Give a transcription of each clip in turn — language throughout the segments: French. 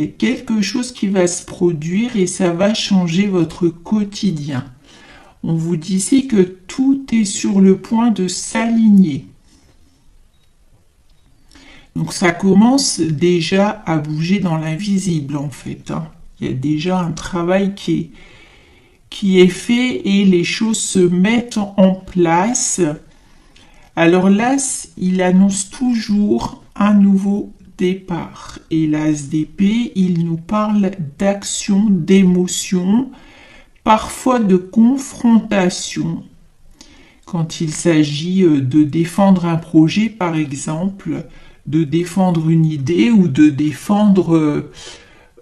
Il y a quelque chose qui va se produire et ça va changer votre quotidien. On vous dit ici que tout est sur le point de s'aligner. Donc ça commence déjà à bouger dans l'invisible en fait. Il y a déjà un travail qui est fait et les choses se mettent en place. Alors l'As, il annonce toujours un nouveau départ. Et l'As d'épée, il nous parle d'action, d'émotion, parfois de confrontation. Quand il s'agit de défendre un projet, par exemple, de défendre une idée ou de défendre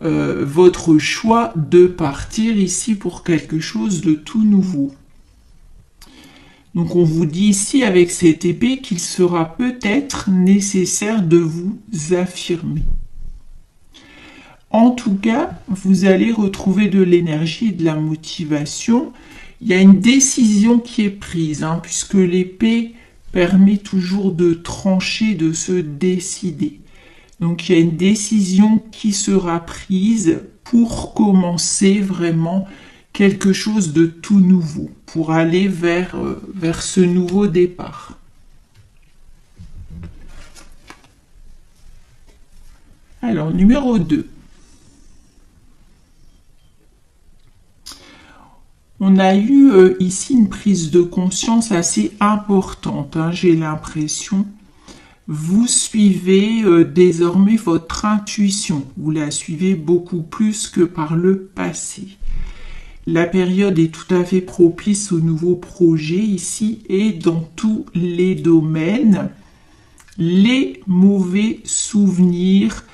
votre choix de partir ici pour quelque chose de tout nouveau. Donc on vous dit ici avec cette épée qu'il sera peut-être nécessaire de vous affirmer. En tout cas, vous allez retrouver de l'énergie et de la motivation. Il y a une décision qui est prise, puisque l'épée permet toujours de trancher, de se décider. Donc il y a une décision qui sera prise pour commencer vraiment quelque chose de tout nouveau, pour aller vers ce nouveau départ. Alors, numéro 2. On a eu ici une prise de conscience assez importante, j'ai l'impression. Vous suivez désormais votre intuition, vous la suivez beaucoup plus que par le passé. La période est tout à fait propice aux nouveaux projets ici et dans tous les domaines. Les mauvais souvenirs,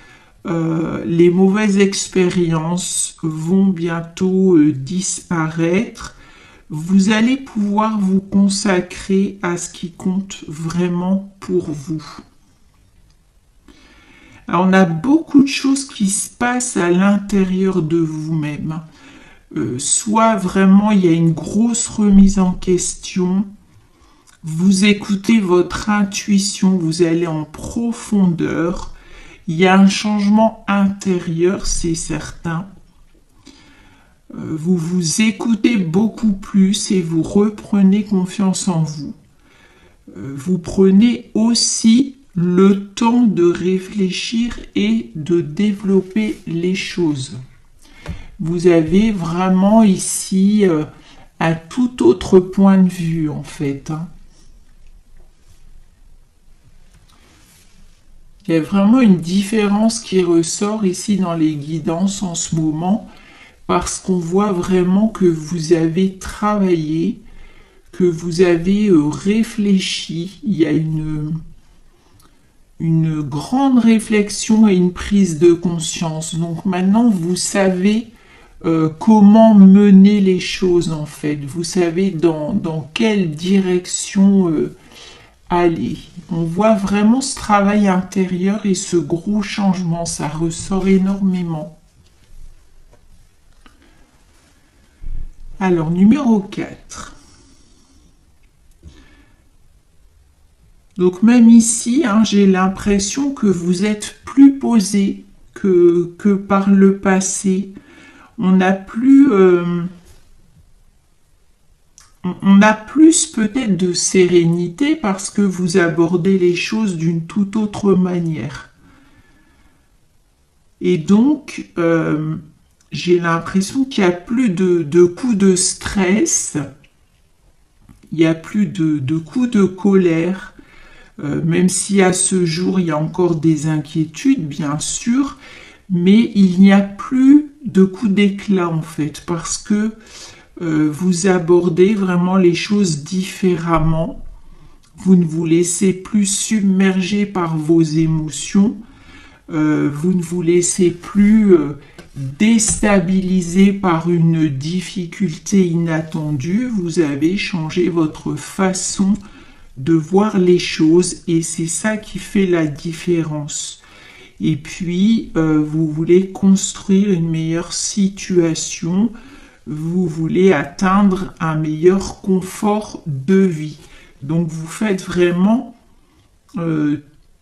les mauvaises expériences vont bientôt disparaître. Vous allez pouvoir vous consacrer à ce qui compte vraiment pour vous. Alors, on a beaucoup de choses qui se passent à l'intérieur de vous-même. Soit vraiment il y a une grosse remise en question, vous écoutez votre intuition, vous allez en profondeur, il y a un changement intérieur, c'est certain. Vous vous écoutez beaucoup plus et vous reprenez confiance en vous. Vous prenez aussi le temps de réfléchir et de développer les choses. Vous avez vraiment ici un tout autre point de vue en fait. Il y a vraiment une différence qui ressort ici dans les guidances en ce moment parce qu'on voit vraiment que vous avez travaillé, que vous avez réfléchi. Il y a une grande réflexion et une prise de conscience. Donc maintenant vous savez comment mener les choses en fait. Vous savez dans quelle direction aller. On voit vraiment ce travail intérieur et ce gros changement, ça ressort énormément. Alors, numéro 4. Donc même ici, j'ai l'impression que vous êtes plus posé que par le passé. On a plus peut-être de sérénité parce que vous abordez les choses d'une toute autre manière. Et donc, j'ai l'impression qu'il n'y a plus de coups de stress, il n'y a plus de coups de colère, même si à ce jour, il y a encore des inquiétudes, bien sûr, mais il n'y a plus de coups d'éclat, en fait, parce que vous abordez vraiment les choses différemment. Vous ne vous laissez plus submerger par vos émotions. Vous ne vous laissez plus déstabiliser par une difficulté inattendue. Vous avez changé votre façon de voir les choses et c'est ça qui fait la différence. Et puis, vous voulez construire une meilleure situation. Vous voulez atteindre un meilleur confort de vie. Donc vous faites vraiment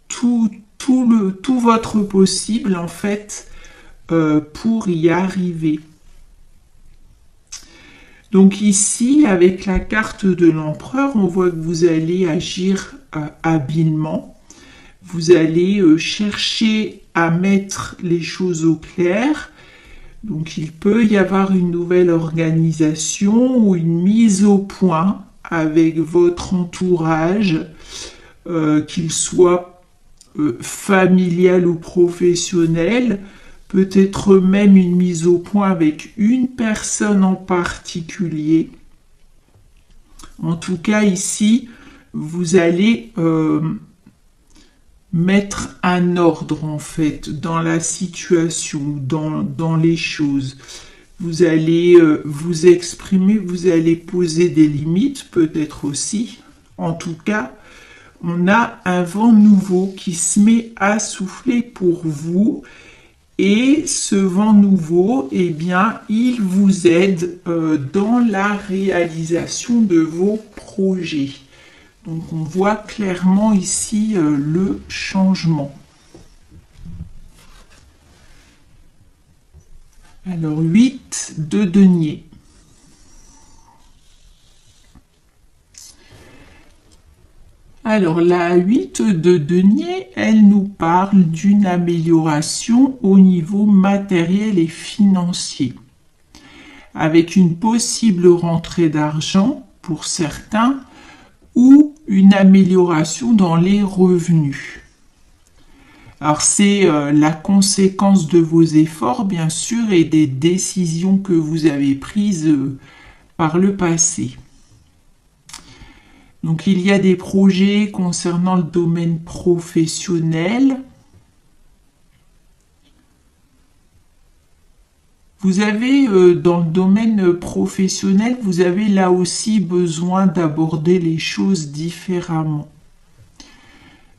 tout votre possible en fait pour y arriver. Donc ici, avec la carte de l'empereur, on voit que vous allez agir habilement. Vous allez chercher à mettre les choses au clair. Donc il peut y avoir une nouvelle organisation ou une mise au point avec votre entourage, qu'il soit familial ou professionnel, peut-être même une mise au point avec une personne en particulier. En tout cas, ici, vous allez mettre un ordre, en fait, dans la situation, dans les choses. Vous allez vous exprimer, vous allez poser des limites, peut-être aussi. En tout cas, on a un vent nouveau qui se met à souffler pour vous. Et ce vent nouveau, eh bien, il vous aide dans la réalisation de vos projets. Donc, on voit clairement ici le changement. Alors, 8 de denier. Alors, la 8 de denier, elle nous parle d'une amélioration au niveau matériel et financier, avec une possible rentrée d'argent pour certains ou une amélioration dans les revenus. Alors, c'est la conséquence de vos efforts, bien sûr, et des décisions que vous avez prises par le passé. Donc, il y a des projets concernant le domaine professionnel. Vous avez, dans le domaine professionnel, vous avez là aussi besoin d'aborder les choses différemment.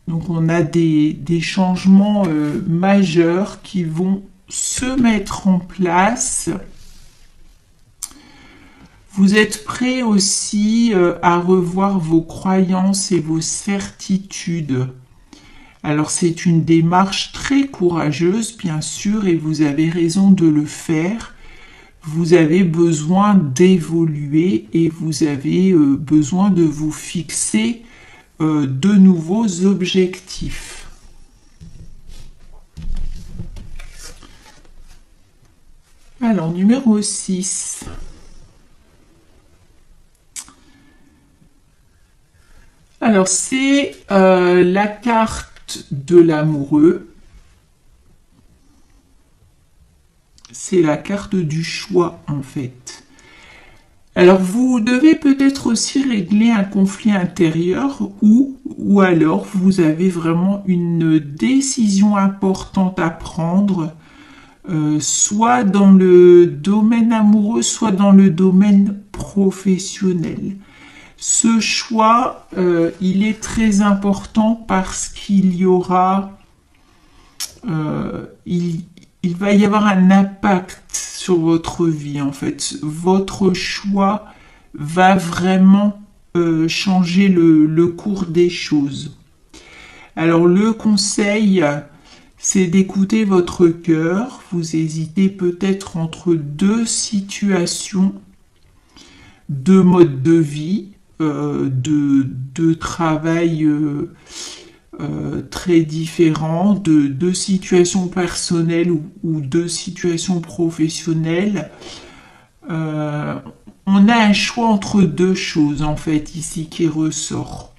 Donc, on a des changements majeurs qui vont se mettre en place. Vous êtes prêt aussi à revoir vos croyances et vos certitudes. Alors c'est une démarche très courageuse, bien sûr, et vous avez raison de le faire. Vous avez besoin d'évoluer et vous avez besoin de vous fixer de nouveaux objectifs. Alors, numéro 6. Alors, c'est la carte de l'amoureux. C'est la carte du choix, en fait. Alors, vous devez peut-être aussi régler un conflit intérieur ou alors vous avez vraiment une décision importante à prendre, soit dans le domaine amoureux, soit dans le domaine professionnel. Ce choix, il est très important parce qu'il y aura, il va y avoir un impact sur votre vie, en fait. Votre choix va vraiment changer le cours des choses. Alors, le conseil, c'est d'écouter votre cœur. Vous hésitez peut-être entre deux situations, deux modes de vie, de travail très différents, de situations personnelles ou de situations professionnelles. On a un choix entre deux choses, en fait, ici, qui ressort.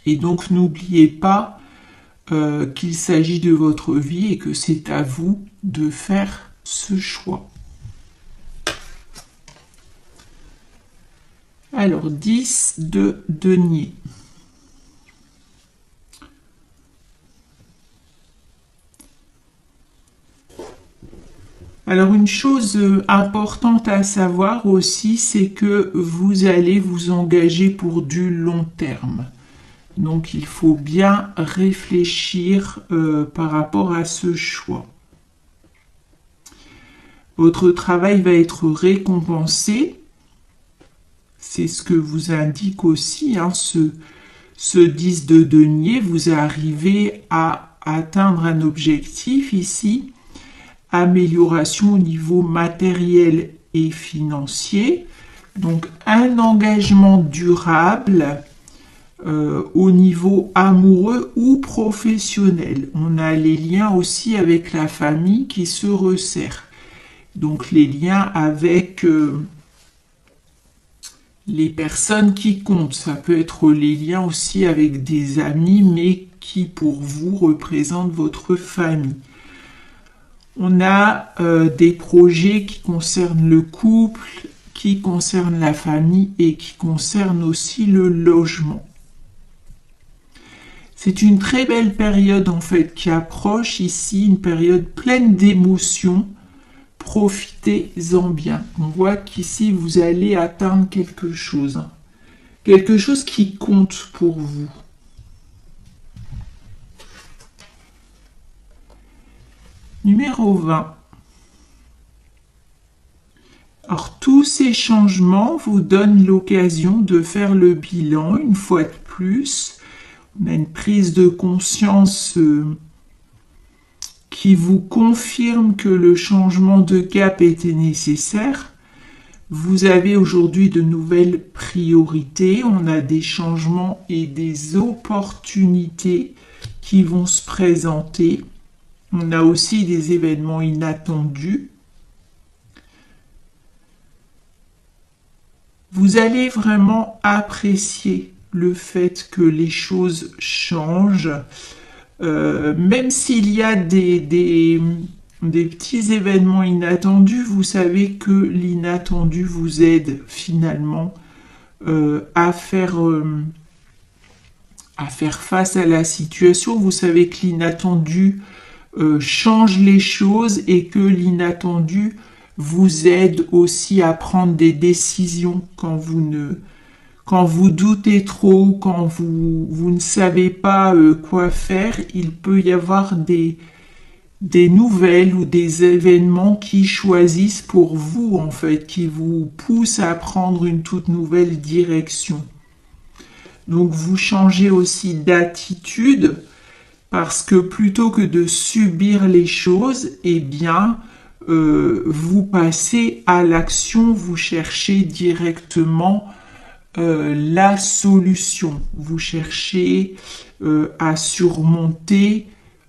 Et donc, n'oubliez pas qu'il s'agit de votre vie et que c'est à vous de faire ce choix. Alors, 10 de denier. Alors, une chose importante à savoir aussi, c'est que vous allez vous engager pour du long terme. Donc, il faut bien réfléchir par rapport à ce choix. Votre travail va être récompensé. C'est ce que vous indique aussi, hein, ce 10 de denier. Vous arrivez à atteindre un objectif ici. amélioration au niveau matériel et financier. Donc un engagement durable au niveau amoureux ou professionnel. On a les liens aussi avec la famille qui se resserrent. Donc les liens avec les personnes qui comptent. Ça peut être les liens aussi avec des amis, mais qui pour vous représentent votre famille. On a des projets qui concernent le couple, qui concernent la famille et qui concernent aussi le logement. C'est une très belle période en fait qui approche ici, une période pleine d'émotions. Profitez-en bien. On voit qu'ici vous allez atteindre quelque chose qui compte pour vous. Numéro 20. Alors tous ces changements vous donnent l'occasion de faire le bilan une fois de plus. On a une prise de conscience qui vous confirme que le changement de cap était nécessaire. Vous avez aujourd'hui de nouvelles priorités. On a des changements et des opportunités qui vont se présenter. On a aussi des événements inattendus. Vous allez vraiment apprécier le fait que les choses changent, même s'il y a des petits événements inattendus, vous savez que l'inattendu vous aide finalement à faire face à la situation. Vous savez que l'inattendu change les choses et que l'inattendu vous aide aussi à prendre des décisions quand vous doutez trop, quand vous ne savez pas quoi faire. Il peut y avoir des nouvelles ou des événements qui choisissent pour vous, en fait, qui vous poussent à prendre une toute nouvelle direction. Donc vous changez aussi d'attitude parce que plutôt que de subir les choses, eh bien, vous passez à l'action, vous cherchez directement la solution. Vous cherchez à surmonter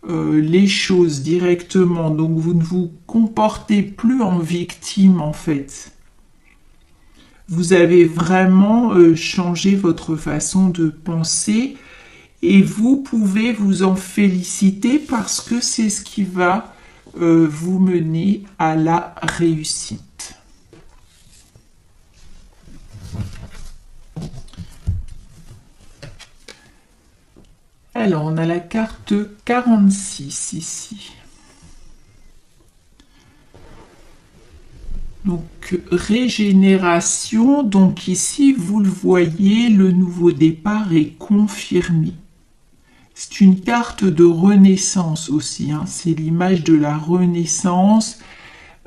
les choses directement. Donc vous ne vous comportez plus en victime en fait. Vous avez vraiment changé votre façon de penser et vous pouvez vous en féliciter parce que c'est ce qui va vous mener à la réussite. Alors, on a la carte 46 ici. Donc, régénération. Donc ici, vous le voyez, le nouveau départ est confirmé. C'est une carte de renaissance aussi. C'est l'image de la renaissance,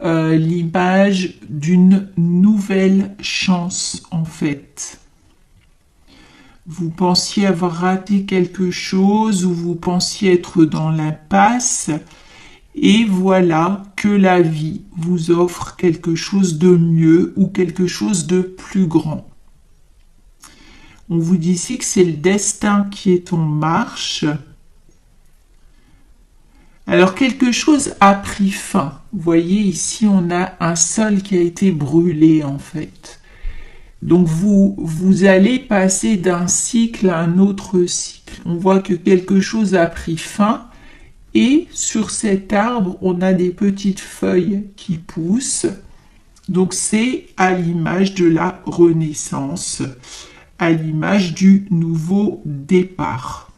l'image d'une nouvelle chance en fait. Vous pensiez avoir raté quelque chose ou vous pensiez être dans l'impasse et voilà que la vie vous offre quelque chose de mieux ou quelque chose de plus grand. On vous dit ici que c'est le destin qui est en marche. Alors quelque chose a pris fin. Vous voyez ici on a un sol qui a été brûlé en fait. Donc vous allez passer d'un cycle à un autre cycle. On voit que quelque chose a pris fin et sur cet arbre, on a des petites feuilles qui poussent. Donc c'est à l'image de la renaissance, à l'image du nouveau départ.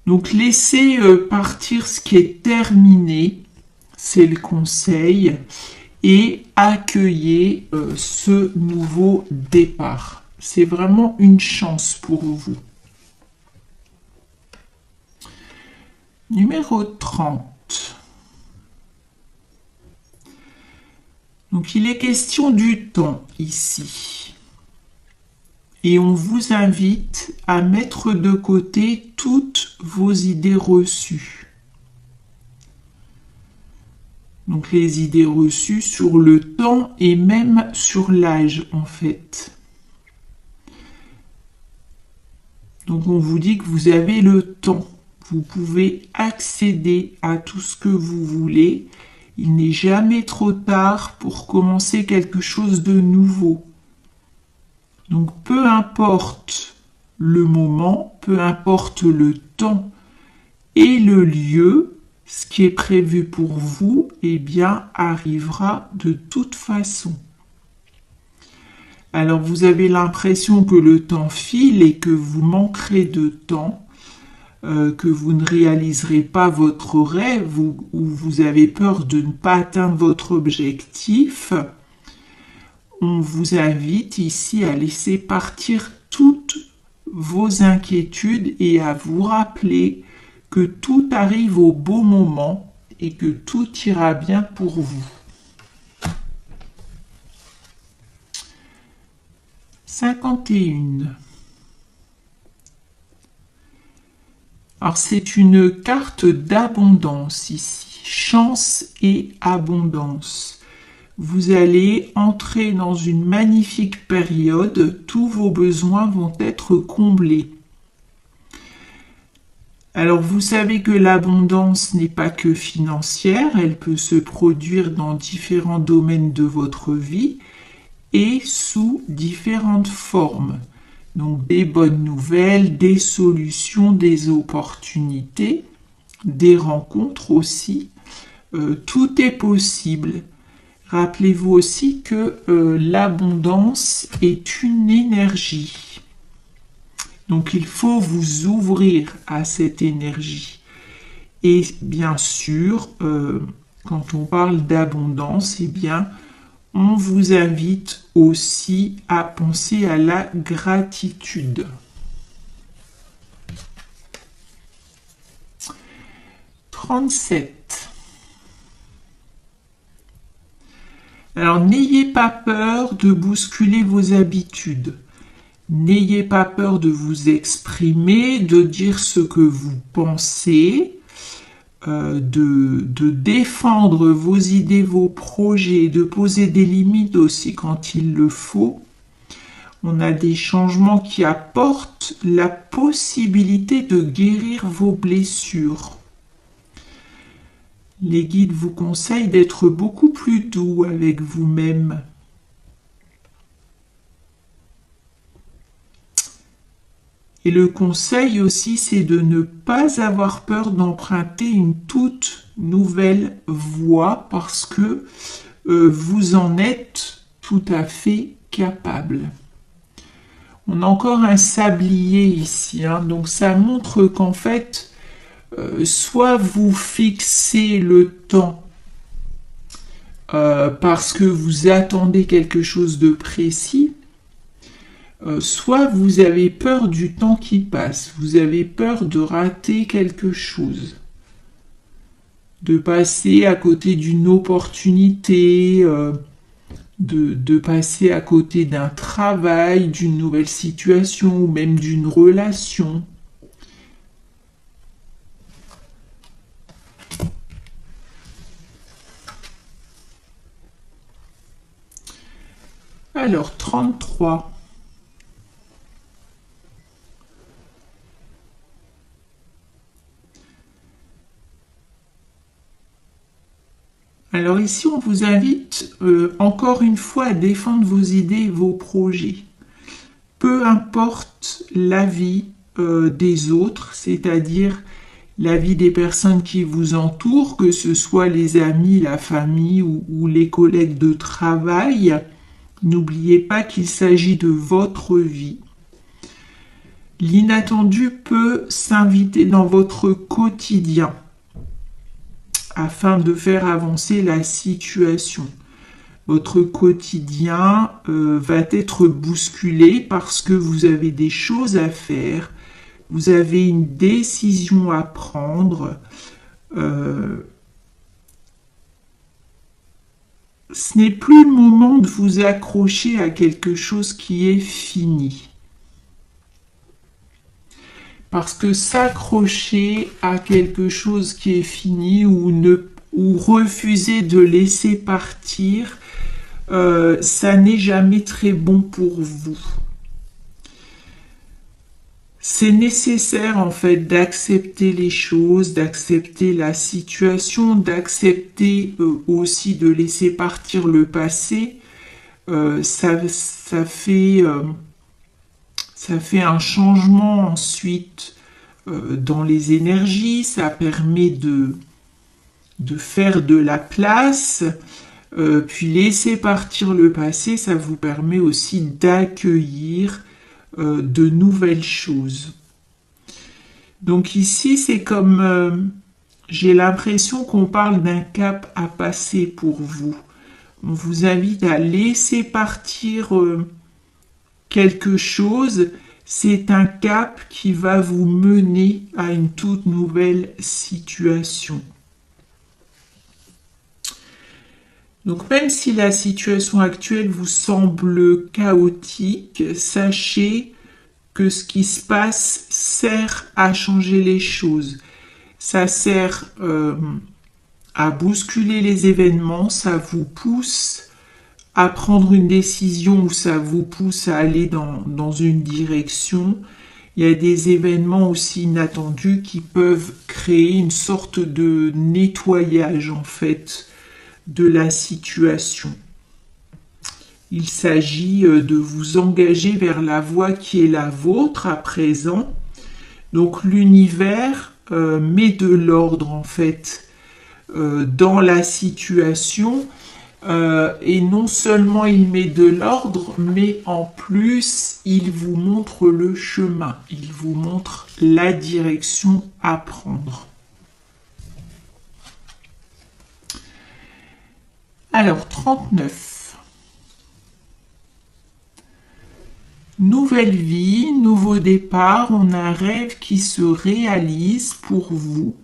Donc laissez partir ce qui est terminé, c'est le conseil, et accueillez ce nouveau départ. C'est vraiment une chance pour vous. Numéro 30. Donc il est question du temps ici. Et on vous invite à mettre de côté toutes vos idées reçues. Donc les idées reçues sur le temps et même sur l'âge en fait. Donc on vous dit que vous avez le temps. Vous pouvez accéder à tout ce que vous voulez. Il n'est jamais trop tard pour commencer quelque chose de nouveau. Donc peu importe le moment, peu importe le temps et le lieu, ce qui est prévu pour vous, eh bien, arrivera de toute façon. Alors vous avez l'impression que le temps file et que vous manquerez de temps, que vous ne réaliserez pas votre rêve ou vous avez peur de ne pas atteindre votre objectif. On vous invite ici à laisser partir toutes vos inquiétudes et à vous rappeler que tout arrive au bon moment et que tout ira bien pour vous. 51. Alors c'est une carte d'abondance ici, chance et abondance. Vous allez entrer dans une magnifique période, tous vos besoins vont être comblés. Alors vous savez que l'abondance n'est pas que financière, elle peut se produire dans différents domaines de votre vie et sous différentes formes. Donc des bonnes nouvelles, des solutions, des opportunités, des rencontres aussi. Tout est possible. Rappelez-vous aussi que l'abondance est une énergie. Donc il faut vous ouvrir à cette énergie. Et bien sûr, quand on parle d'abondance, eh bien, on vous invite aussi à penser à la gratitude. « 37. Alors, n'ayez pas peur de bousculer vos habitudes. N'ayez pas peur de vous exprimer, de dire ce que vous pensez, de défendre vos idées, vos projets, de poser des limites aussi quand il le faut. On a des changements qui apportent la possibilité de guérir vos blessures. Les guides vous conseillent d'être beaucoup plus doux avec vous-même. Et le conseil aussi, c'est de ne pas avoir peur d'emprunter une toute nouvelle voie parce que vous en êtes tout à fait capable. On a encore un sablier ici, hein, donc ça montre qu'en fait, soit vous fixez le temps parce que vous attendez quelque chose de précis, soit vous avez peur du temps qui passe, vous avez peur de rater quelque chose, de passer à côté d'une opportunité, de passer à côté d'un travail, d'une nouvelle situation ou même d'une relation. Alors, 33. Alors ici, on vous invite encore une fois à défendre vos idées et vos projets. Peu importe l'avis des autres, c'est-à-dire l'avis des personnes qui vous entourent, que ce soit les amis, la famille ou les collègues de travail, n'oubliez pas qu'il s'agit de votre vie. L'inattendu peut s'inviter dans votre quotidien afin de faire avancer la situation. Votre quotidien va être bousculé parce que vous avez des choses à faire, vous avez une décision à prendre. Ce n'est plus le moment de vous accrocher à quelque chose qui est fini. Parce que s'accrocher à quelque chose qui est fini ou ou refuser de laisser partir, ça n'est jamais très bon pour vous. C'est nécessaire en fait d'accepter les choses, d'accepter la situation, d'accepter aussi de laisser partir le passé. Ça fait un changement ensuite dans les énergies, ça permet de faire de la place, puis laisser partir le passé, ça vous permet aussi d'accueillir de nouvelles choses. Donc ici, c'est comme, j'ai l'impression qu'on parle d'un cap à passer pour vous. On vous invite à laisser partir quelque chose. C'est un cap qui va vous mener à une toute nouvelle situation. Donc même si la situation actuelle vous semble chaotique, sachez que ce qui se passe sert à changer les choses. Ça sert à bousculer les événements, ça vous pousse à prendre une décision ou ça vous pousse à aller dans une direction. Il y a des événements aussi inattendus qui peuvent créer une sorte de nettoyage en fait de la situation. Il s'agit de vous engager vers la voie qui est la vôtre à présent. Donc l'univers met de l'ordre en fait dans la situation et non seulement il met de l'ordre, mais en plus il vous montre le chemin, il vous montre la direction à prendre. Alors 39. Nouvelle vie, nouveau départ, on a un rêve qui se réalise pour vous.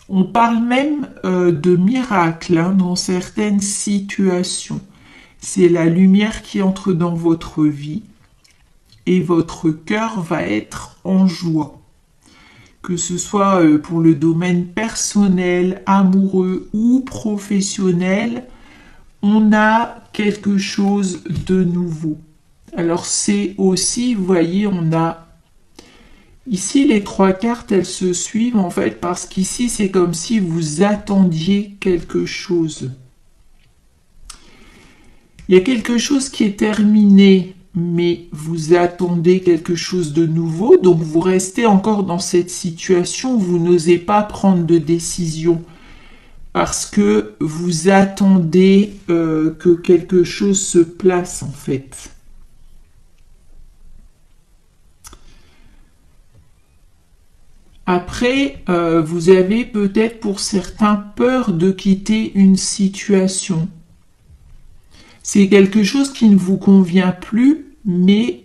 On parle même de miracle dans certaines situations. C'est la lumière qui entre dans votre vie et votre cœur va être en joie. Que ce soit pour le domaine personnel, amoureux ou professionnel, on a quelque chose de nouveau. Alors c'est aussi, vous voyez, on a ici les trois cartes, elles se suivent en fait parce qu'ici c'est comme si vous attendiez quelque chose. Il y a quelque chose qui est terminé, mais vous attendez quelque chose de nouveau, donc vous restez encore dans cette situation, vous n'osez pas prendre de décision parce que vous attendez que quelque chose se place en fait. Après, vous avez peut-être pour certains peur de quitter une situation. C'est quelque chose qui ne vous convient plus, mais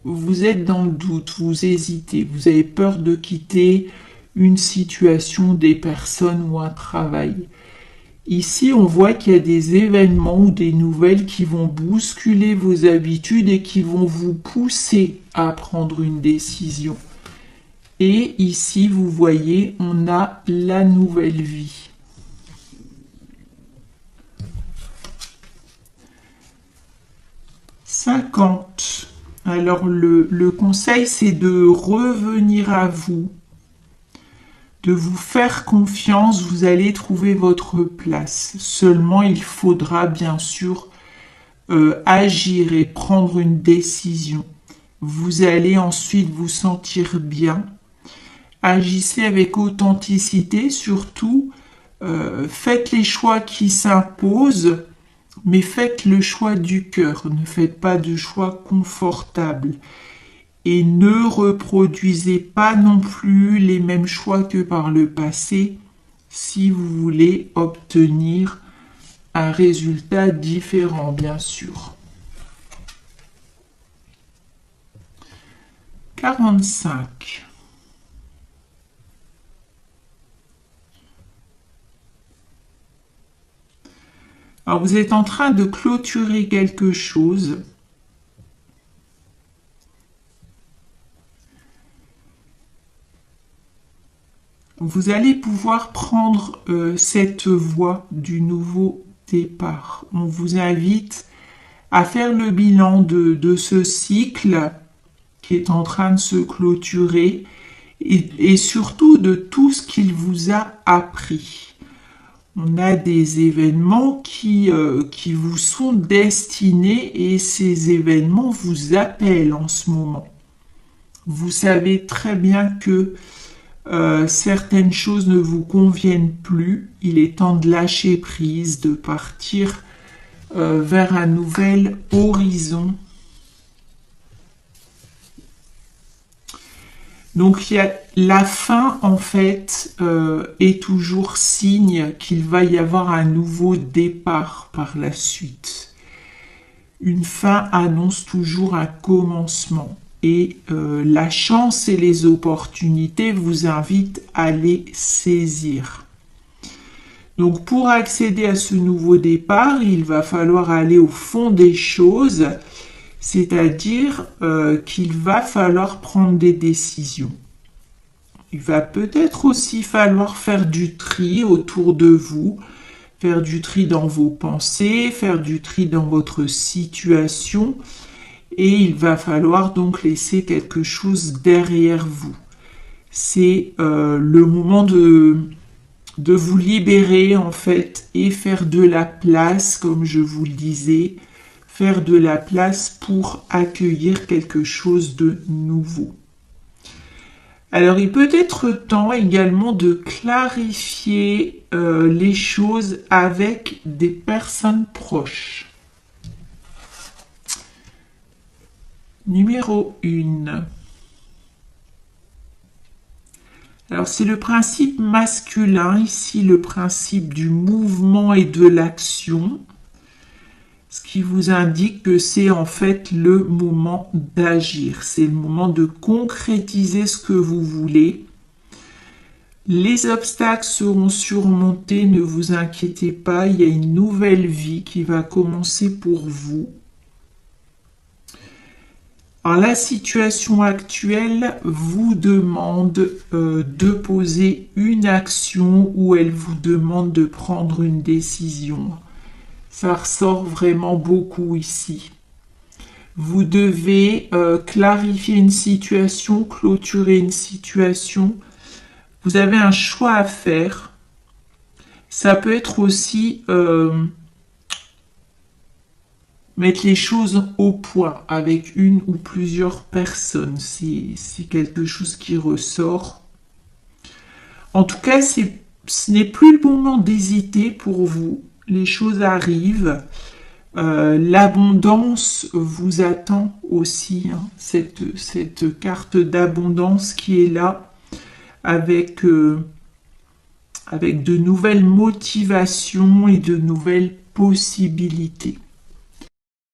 vous êtes dans le doute, vous hésitez, vous avez peur de quitter une situation, des personnes ou un travail. Ici, on voit qu'il y a des événements ou des nouvelles qui vont bousculer vos habitudes et qui vont vous pousser à prendre une décision. Et ici, vous voyez, on a la nouvelle vie. « 50. Alors, le conseil, c'est de revenir à vous, de vous faire confiance, vous allez trouver votre place. Seulement, il faudra bien sûr agir et prendre une décision. Vous allez ensuite vous sentir bien. Agissez avec authenticité, surtout. Faites les choix qui s'imposent, mais faites le choix du cœur. Ne faites pas de choix confortables. Et ne reproduisez pas non plus les mêmes choix que par le passé si vous voulez obtenir un résultat différent, bien sûr. 45. Alors vous êtes en train de clôturer quelque chose. vous allez pouvoir prendre cette voie du nouveau départ. On vous invite à faire le bilan de ce cycle qui est en train de se clôturer et surtout de tout ce qu'il vous a appris. On a des événements qui vous sont destinés et ces événements vous appellent en ce moment. Vous savez très bien que certaines choses ne vous conviennent plus. Il est temps de lâcher prise, de partir vers un nouvel horizon. Donc il y a la fin en fait est toujours signe qu'il va y avoir un nouveau départ par la suite. Une fin annonce toujours un commencement et la chance et les opportunités vous invitent à les saisir. Donc pour accéder à ce nouveau départ, il va falloir aller au fond des choses. C'est-à-dire qu'il va falloir prendre des décisions. Il va peut-être aussi falloir faire du tri autour de vous, faire du tri dans vos pensées, faire du tri dans votre situation, et il va falloir donc laisser quelque chose derrière vous. C'est le moment de vous libérer en fait et faire de la place, comme je vous le disais, faire de la place pour accueillir quelque chose de nouveau. Alors il peut être temps également de clarifier les choses avec des personnes proches. Numéro 1. Alors c'est le principe masculin, ici le principe du mouvement et de l'action. Ce qui vous indique que c'est en fait le moment d'agir, c'est le moment de concrétiser ce que vous voulez. Les obstacles seront surmontés, ne vous inquiétez pas, il y a une nouvelle vie qui va commencer pour vous. Alors, la situation actuelle vous demande de poser une action ou elle vous demande de prendre une décision. Ça ressort vraiment beaucoup ici. Vous devez clarifier une situation, clôturer une situation. Vous avez un choix à faire. Ça peut être aussi mettre les choses au point avec une ou plusieurs personnes. C'est quelque chose qui ressort. En tout cas, ce n'est plus le moment d'hésiter pour vous. Les choses arrivent. L'abondance vous attend aussi. Hein, cette carte d'abondance qui est là avec de nouvelles motivations et de nouvelles possibilités.